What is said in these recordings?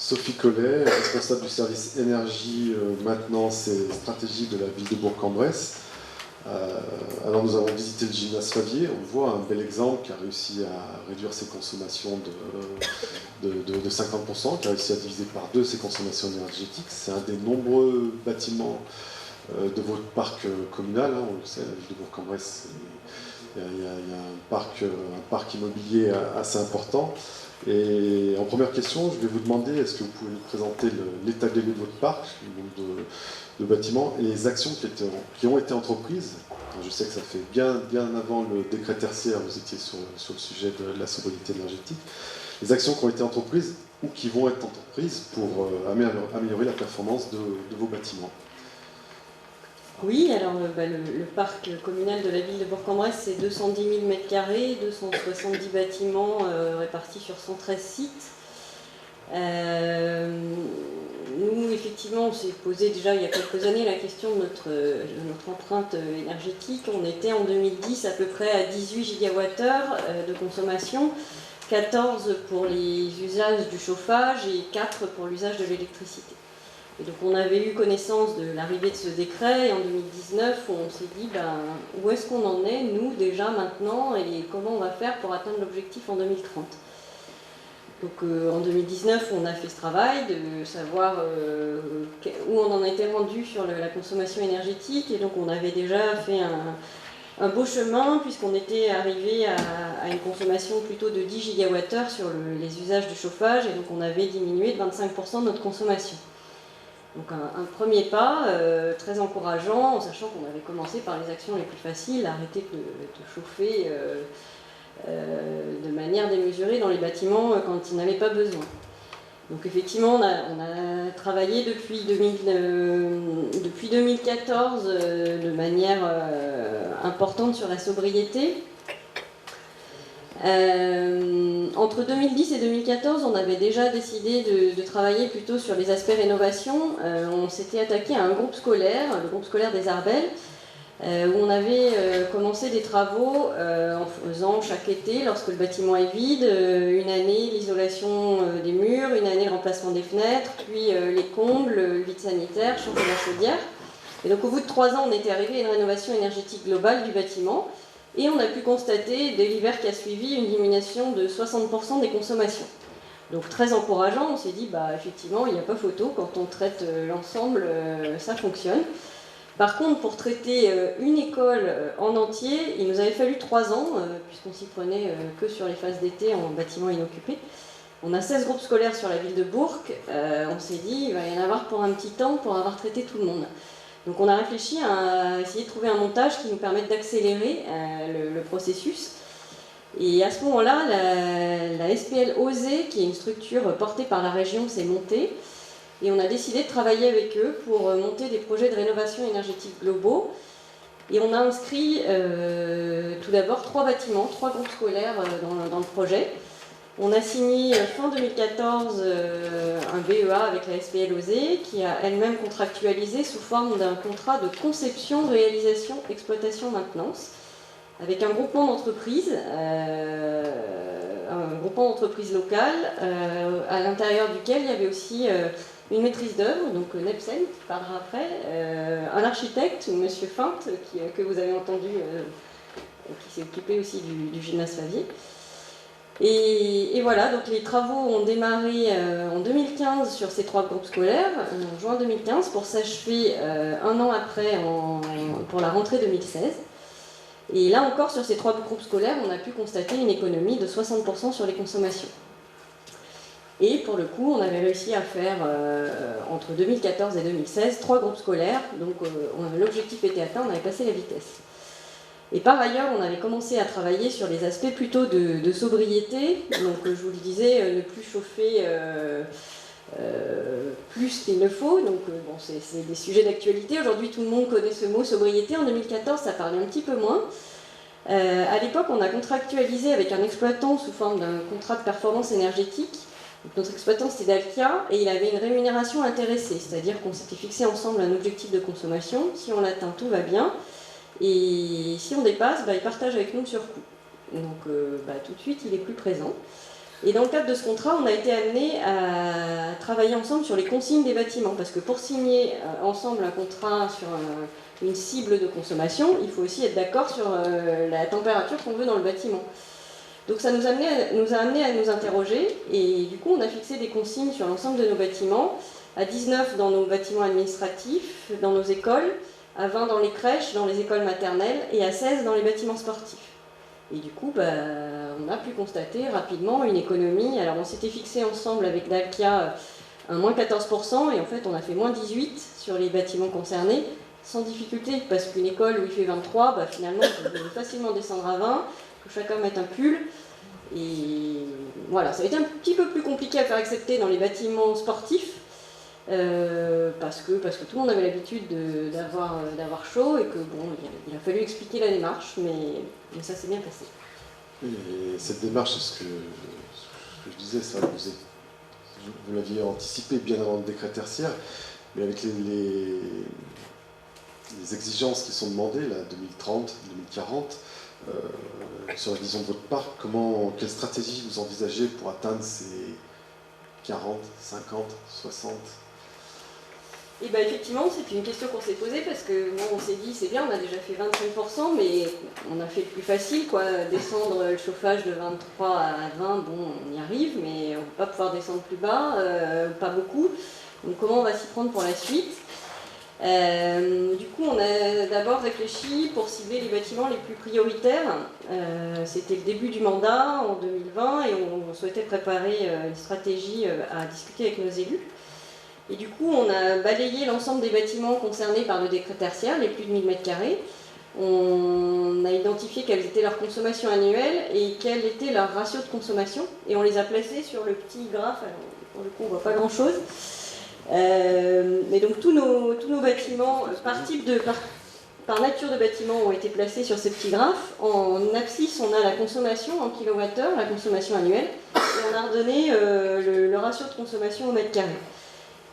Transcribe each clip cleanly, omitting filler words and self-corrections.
Sophie Collet, responsable du service énergie, maintenance et stratégie de la ville de Bourg-en-Bresse. Alors nous avons visité le gymnase Favier, on voit un bel exemple qui a réussi à réduire ses consommations de 50%, qui a réussi à diviser par 2 ses consommations énergétiques. C'est un des nombreux bâtiments de votre parc communal, hein, on le sait, la ville de Bourg-en-Bresse, il y a un parc immobilier assez important. Et en première question, je vais vous demander, est-ce que vous pouvez nous présenter l'état des lieux de votre parc, le nombre de bâtiments et les actions qui ont été entreprises. Je sais que ça fait bien avant le décret tertiaire, vous étiez sur le sujet de la sobriété énergétique. Les actions qui ont été entreprises ou qui vont être entreprises pour améliorer la performance de vos bâtiments. Oui, alors le parc communal de la ville de Bourg-en-Bresse, c'est 210 000 m², 270 bâtiments répartis sur 113 sites. Nous, effectivement, on s'est posé déjà il y a quelques années la question de notre empreinte énergétique. On était en 2010 à peu près à 18 gigawattheures de consommation, 14 pour les usages du chauffage et 4 pour l'usage de l'électricité. Et donc on avait eu connaissance de l'arrivée de ce décret, et en 2019 on s'est dit où est-ce qu'on en est, nous, déjà maintenant, et comment on va faire pour atteindre l'objectif en 2030. Donc en 2019 on a fait ce travail de savoir où on en était rendu sur la consommation énergétique, et donc on avait déjà fait un beau chemin puisqu'on était arrivé à une consommation plutôt de 10 gigawattheures sur les usages du chauffage, et donc on avait diminué de 25% de notre consommation. Donc un premier pas très encourageant, en sachant qu'on avait commencé par les actions les plus faciles, arrêter de chauffer de manière démesurée dans les bâtiments quand ils n'avaient pas besoin. Donc effectivement, on a travaillé depuis 2014 de manière importante sur la sobriété. Entre 2010 et 2014, on avait déjà décidé de travailler plutôt sur les aspects rénovation. On s'était attaqué à un groupe scolaire, le groupe scolaire des Arbelles, où on avait commencé des travaux en faisant chaque été, lorsque le bâtiment est vide, une année l'isolation des murs, une année le remplacement des fenêtres, puis les combles, le vide sanitaire, changer la chaudière. Et donc au bout de 3 ans, on était arrivé à une rénovation énergétique globale du bâtiment. Et on a pu constater, dès l'hiver qui a suivi, une diminution de 60% des consommations. Donc très encourageant, on s'est dit, effectivement, il n'y a pas photo, quand on traite l'ensemble, ça fonctionne. Par contre, pour traiter une école en entier, il nous avait fallu 3 ans, puisqu'on s'y prenait que sur les phases d'été en bâtiment inoccupé. On a 16 groupes scolaires sur la ville de Bourg, on s'est dit, il va y en avoir pour un petit temps pour avoir traité tout le monde. Donc on a réfléchi à essayer de trouver un montage qui nous permette d'accélérer le processus. Et à ce moment-là, la SPL OSE, qui est une structure portée par la région, s'est montée. Et on a décidé de travailler avec eux pour monter des projets de rénovation énergétique globaux. Et on a inscrit tout d'abord 3 bâtiments, 3 groupes scolaires dans le projet. On a signé fin 2014 un BEA avec la SPL OSE qui a elle-même contractualisé sous forme d'un contrat de conception, réalisation, exploitation, maintenance avec un groupement d'entreprises locales à l'intérieur duquel il y avait aussi une maîtrise d'œuvre, donc Nepsen qui parlera après, un architecte, M. Feinte, que vous avez entendu, qui s'est occupé aussi du gymnase Favier. Et voilà, donc les travaux ont démarré en 2015 sur ces 3 groupes scolaires, en juin 2015, pour s'achever un an après pour la rentrée 2016. Et là encore, sur ces 3 groupes scolaires, on a pu constater une économie de 60% sur les consommations. Et pour le coup, on avait réussi à faire, entre 2014 et 2016, 3 groupes scolaires, donc l'objectif était atteint, on avait passé la vitesse. Et par ailleurs, on avait commencé à travailler sur les aspects plutôt de sobriété. Donc, je vous le disais, ne plus chauffer plus qu'il ne faut. Donc, c'est des sujets d'actualité. Aujourd'hui, tout le monde connaît ce mot sobriété. En 2014, ça parlait un petit peu moins. À l'époque, on a contractualisé avec un exploitant sous forme d'un contrat de performance énergétique. Donc, notre exploitant, c'était Dalkia, et il avait une rémunération intéressée. C'est-à-dire qu'on s'était fixé ensemble un objectif de consommation. Si on l'atteint, tout va bien. Et si on dépasse, il partage avec nous le surcoût. Donc tout de suite, il est plus présent. Et dans le cadre de ce contrat, on a été amené à travailler ensemble sur les consignes des bâtiments, parce que pour signer ensemble un contrat sur une cible de consommation, il faut aussi être d'accord sur la température qu'on veut dans le bâtiment. Donc ça nous a amené à nous interroger, et du coup on a fixé des consignes sur l'ensemble de nos bâtiments, à 19 dans nos bâtiments administratifs, dans nos écoles, à 20 dans les crèches, dans les écoles maternelles, et à 16 dans les bâtiments sportifs. Et du coup, on a pu constater rapidement une économie. Alors on s'était fixé ensemble avec Dalkia un moins 14%, et en fait on a fait moins 18% sur les bâtiments concernés, sans difficulté, parce qu'une école où il fait 23, finalement on peut facilement descendre à 20, que chacun mette un pull. Et voilà, ça a été un petit peu plus compliqué à faire accepter dans les bâtiments sportifs, parce que tout le monde avait l'habitude d'avoir chaud, et que il a fallu expliquer la démarche, mais ça s'est bien passé. Et cette démarche, c'est ce que je disais, ça, vous l'aviez anticipé bien avant le décret tertiaire, mais avec les exigences qui sont demandées, là, 2030, 2040, sur la vision de votre parc, quelle stratégie vous envisagez pour atteindre ces 40, 50, 60 ? Et effectivement, c'est une question qu'on s'est posée, parce que on s'est dit, c'est bien, on a déjà fait 25%, mais on a fait le plus facile, descendre le chauffage de 23 à 20, on y arrive, mais on ne va pas pouvoir descendre plus bas, pas beaucoup. Donc comment on va s'y prendre pour la suite ? Du coup, on a d'abord réfléchi pour cibler les bâtiments les plus prioritaires. C'était le début du mandat en 2020, et on souhaitait préparer une stratégie à discuter avec nos élus. Et du coup, on a balayé l'ensemble des bâtiments concernés par le décret tertiaire, les plus de 1000 m². On a identifié quelles étaient leurs consommations annuelles et quel était leur ratio de consommation. Et on les a placés sur le petit graphe. Alors, pour le coup, on ne voit pas grand-chose. Mais donc, tous nos bâtiments, par nature de bâtiment, ont été placés sur ce petit graphe. En abscisse, on a la consommation en kilowattheure, la consommation annuelle. Et on a redonné le ratio de consommation au mètre carré.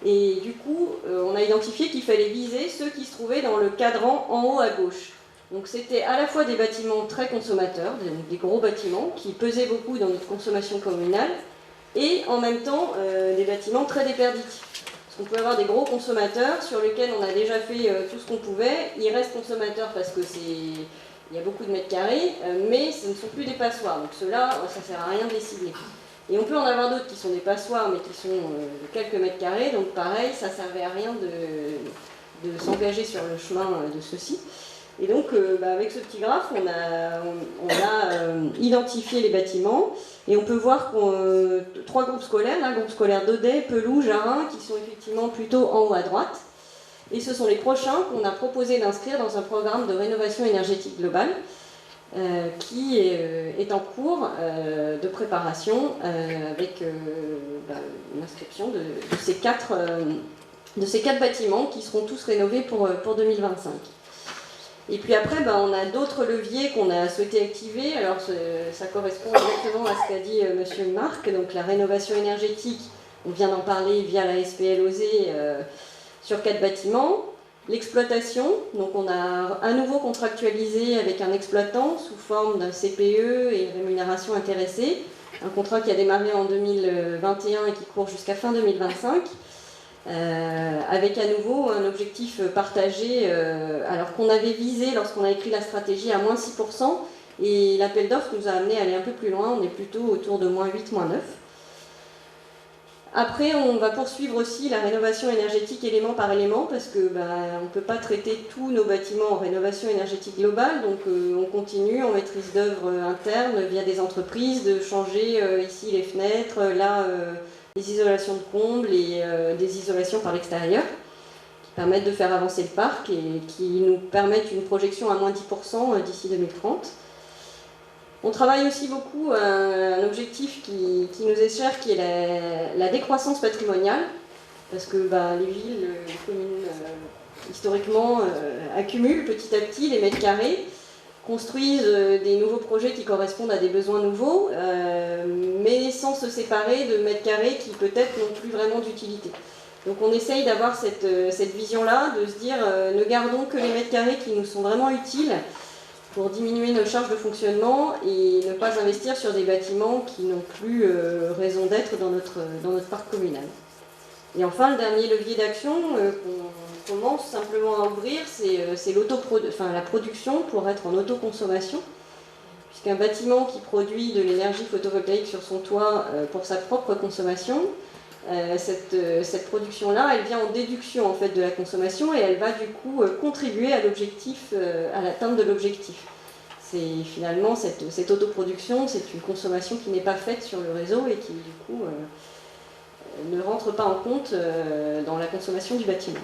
Et du coup, on a identifié qu'il fallait viser ceux qui se trouvaient dans le cadran en haut à gauche. Donc c'était à la fois des bâtiments très consommateurs, des gros bâtiments qui pesaient beaucoup dans notre consommation communale, et en même temps des bâtiments très déperditifs. Parce qu'on peut avoir des gros consommateurs sur lesquels on a déjà fait tout ce qu'on pouvait. Ils restent consommateurs parce que il y a beaucoup de mètres carrés, mais ce ne sont plus des passoires. Donc ceux-là, ça ne sert à rien de les cibler. Et on peut en avoir d'autres qui sont des passoires, mais qui sont de quelques mètres carrés. Donc pareil, ça ne servait à rien de s'engager sur le chemin de ceux-ci. Et donc, avec ce petit graphe, on a identifié les bâtiments. Et on peut voir trois groupes scolaires, le groupe scolaire d'Audet, Pelou, Jarin, qui sont effectivement plutôt en haut à droite. Et ce sont les prochains qu'on a proposé d'inscrire dans un programme de rénovation énergétique globale, qui est en cours de préparation avec l'inscription de ces quatre bâtiments qui seront tous rénovés pour 2025. Et puis après, on a d'autres leviers qu'on a souhaité activer. Alors ça correspond exactement à ce qu'a dit monsieur Marc, donc la rénovation énergétique, on vient d'en parler via la SPL OSE sur 4 bâtiments. L'exploitation, donc on a à nouveau contractualisé avec un exploitant sous forme d'un CPE et une rémunération intéressée, un contrat qui a démarré en 2021 et qui court jusqu'à fin 2025, avec à nouveau un objectif partagé, alors qu'on avait visé lorsqu'on a écrit la stratégie à moins 6%, et l'appel d'offres nous a amené à aller un peu plus loin, on est plutôt autour de moins 8, moins 9. Après, on va poursuivre aussi la rénovation énergétique élément par élément, parce que on ne peut pas traiter tous nos bâtiments en rénovation énergétique globale, donc on continue en maîtrise d'œuvre interne via des entreprises de changer ici les fenêtres, là les isolations de combles et des isolations par l'extérieur, qui permettent de faire avancer le parc et qui nous permettent une projection à moins 10% d'ici 2030. On travaille aussi beaucoup un objectif qui nous est cher, qui est la décroissance patrimoniale, parce que les villes, les communes, historiquement, accumulent petit à petit les mètres carrés, construisent des nouveaux projets qui correspondent à des besoins nouveaux, mais sans se séparer de mètres carrés qui peut-être n'ont plus vraiment d'utilité. Donc on essaye d'avoir cette vision-là, de se dire ne gardons que les mètres carrés qui nous sont vraiment utiles, pour diminuer nos charges de fonctionnement et ne pas investir sur des bâtiments qui n'ont plus raison d'être dans notre parc communal. Et enfin, le dernier levier d'action qu'on commence simplement à ouvrir, c'est la production pour être en autoconsommation. Puisqu'un bâtiment qui produit de l'énergie photovoltaïque sur son toit pour sa propre consommation, cette production-là, elle vient en déduction en fait, de la consommation et elle va du coup contribuer à l'objectif, à l'atteinte de l'objectif. C'est finalement cette autoproduction, c'est une consommation qui n'est pas faite sur le réseau et qui du coup ne rentre pas en compte dans la consommation du bâtiment.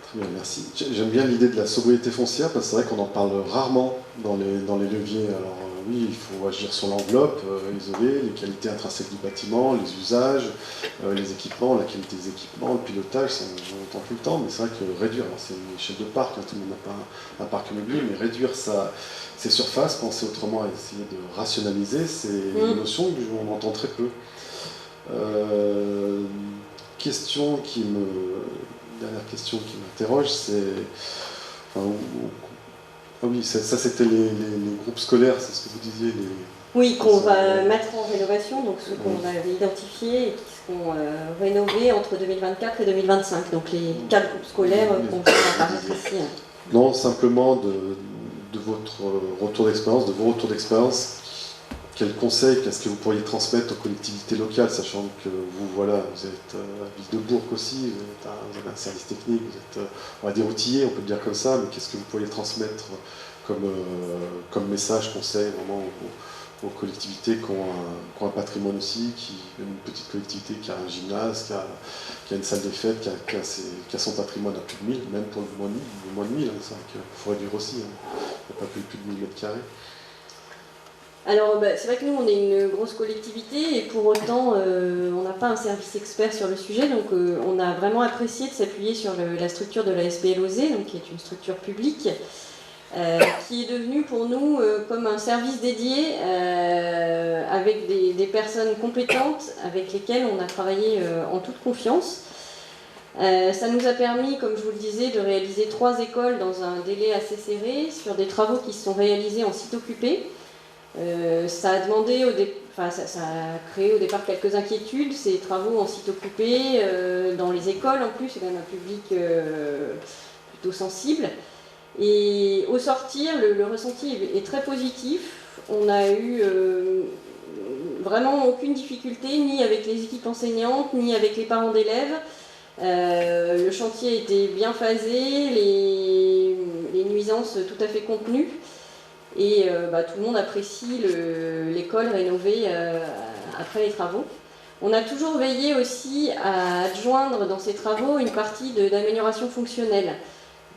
Très bien, merci. J'aime bien l'idée de la sobriété foncière parce que c'est vrai qu'on en parle rarement dans les leviers. Alors oui, il faut agir sur l'enveloppe, isoler les qualités intrinsèques du bâtiment, les usages, les équipements, la qualité des équipements, le pilotage, ça on entend tout le temps, mais c'est vrai que réduire, c'est une échelle de parc, hein, tout le monde n'a pas un parc immobilier, mais réduire ses surfaces, penser autrement à essayer de rationaliser, c'est une notion qu'on entend très peu. Dernière question qui m'interroge, c'est... Enfin, ah oui, ça c'était les groupes scolaires, c'est ce que vous disiez. Oui, qu'on va mettre en rénovation, donc ceux qu'on avait identifiés et qui seront rénovés entre 2024 et 2025. Donc les 4 groupes scolaires qu'on va apparaître ici. Non, simplement de votre retour d'expérience, de vos retours d'expérience, quels conseils, qu'est-ce que vous pourriez transmettre aux collectivités locales, sachant que vous êtes à Ville-de-Bourg aussi, vous avez un service technique, vous êtes, on va dire, outillé, on peut le dire comme ça, mais qu'est-ce que vous pourriez transmettre comme message, conseil, vraiment aux collectivités qui ont un patrimoine aussi, une petite collectivité qui a un gymnase, qui a une salle des fêtes, qui a son patrimoine à plus de 1000, même pour le moins de 1000, hein, c'est vrai qu'il faut réduire aussi, hein. Il n'y a pas plus de 1000 mètres carrés. Alors c'est vrai que nous on est une grosse collectivité et pour autant on n'a pas un service expert sur le sujet, donc on a vraiment apprécié de s'appuyer sur la structure de la SPLOZ, donc, qui est une structure publique, qui est devenue pour nous comme un service dédié avec des personnes compétentes avec lesquelles on a travaillé en toute confiance. Ça nous a permis, comme je vous le disais, de réaliser 3 écoles dans un délai assez serré sur des travaux qui se sont réalisés en site occupé. Ça a créé au départ quelques inquiétudes, ces travaux en site occupé, dans les écoles en plus, c'est quand même un public plutôt sensible. Et au sortir, le ressenti est très positif. On n'a eu vraiment aucune difficulté, ni avec les équipes enseignantes, ni avec les parents d'élèves. Le chantier était bien phasé, les nuisances tout à fait contenues. Et tout le monde apprécie l'école rénovée après les travaux. On a toujours veillé aussi à adjoindre dans ces travaux une partie d'amélioration fonctionnelle,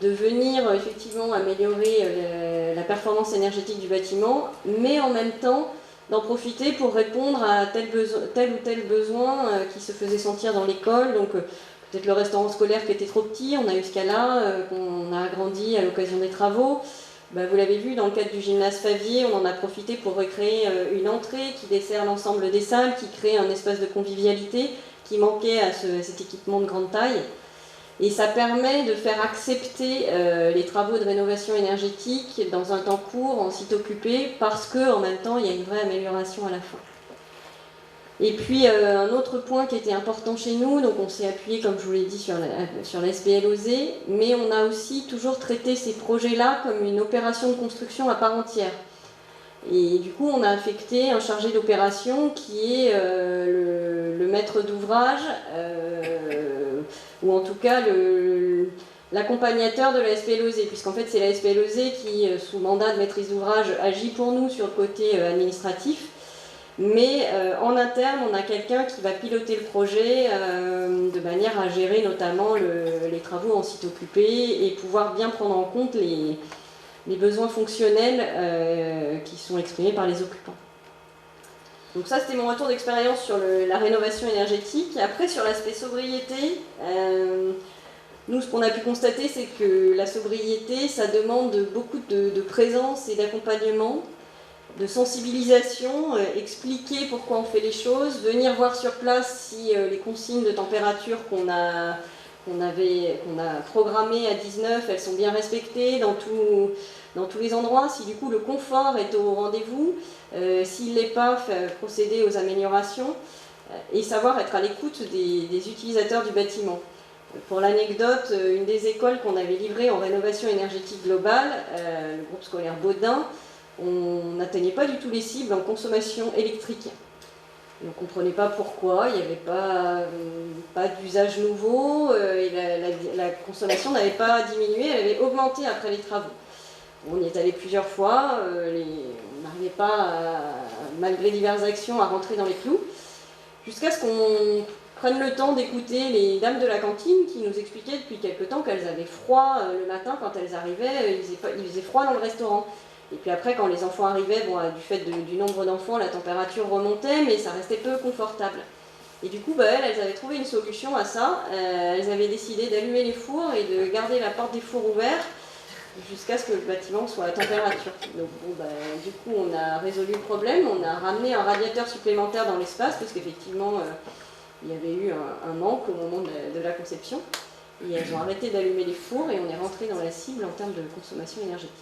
de venir effectivement améliorer la performance énergétique du bâtiment, mais en même temps d'en profiter pour répondre à tel ou tel besoin qui se faisait sentir dans l'école. Donc peut-être le restaurant scolaire qui était trop petit, on a eu ce cas-là, qu'on a agrandi à l'occasion des travaux. Vous l'avez vu, dans le cadre du gymnase Favier, on en a profité pour recréer une entrée qui dessert l'ensemble des salles, qui crée un espace de convivialité qui manquait à cet équipement de grande taille. Et ça permet de faire accepter les travaux de rénovation énergétique dans un temps court, en site occupé, parce qu'en même temps, il y a une vraie amélioration à la fin. Et puis un autre point qui était important chez nous, donc on s'est appuyé, comme je vous l'ai dit, sur la SPLOZ, mais on a aussi toujours traité ces projets-là comme une opération de construction à part entière. Et du coup, on a affecté un chargé d'opération qui est le maître d'ouvrage, ou en tout cas l'accompagnateur de la SPLOZ, puisqu'en fait c'est la SPLOZ qui, sous mandat de maîtrise d'ouvrage, agit pour nous sur le côté administratif. Mais en interne, on a quelqu'un qui va piloter le projet de manière à gérer notamment les travaux en site occupé et pouvoir bien prendre en compte les besoins fonctionnels qui sont exprimés par les occupants. Donc ça, c'était mon retour d'expérience sur la rénovation énergétique. Après, sur l'aspect sobriété, nous, ce qu'on a pu constater, c'est que la sobriété, ça demande beaucoup de présence et d'accompagnement, de sensibilisation, expliquer pourquoi on fait les choses, venir voir sur place si les consignes de température qu'on qu'on a programmées à 19, elles sont bien respectées dans tous les endroits, si du coup le confort est au rendez-vous, s'il ne l'est pas, procéder aux améliorations, et savoir être à l'écoute des utilisateurs du bâtiment. Pour l'anecdote, une des écoles qu'on avait livrées en rénovation énergétique globale, le groupe scolaire Baudin, on n'atteignait pas du tout les cibles en consommation électrique. Et on ne comprenait pas pourquoi, il n'y avait pas d'usage nouveau, et la consommation n'avait pas diminué, elle avait augmenté après les travaux. On y est allé plusieurs fois, on n'arrivait pas, malgré diverses actions, à rentrer dans les clous, jusqu'à ce qu'on prenne le temps d'écouter les dames de la cantine qui nous expliquaient depuis quelque temps qu'elles avaient froid le matin quand elles arrivaient, il faisait froid dans le restaurant. Et puis après, quand les enfants arrivaient, bon, du fait du nombre d'enfants, la température remontait, mais ça restait peu confortable. Et du coup, elles avaient trouvé une solution à ça. Elles avaient décidé d'allumer les fours et de garder la porte des fours ouverte jusqu'à ce que le bâtiment soit à température. Donc du coup, on a résolu le problème, on a ramené un radiateur supplémentaire dans l'espace, parce qu'effectivement, il y avait eu un manque au moment de la conception. Et elles ont arrêté d'allumer les fours et on est rentré dans la cible en termes de consommation énergétique.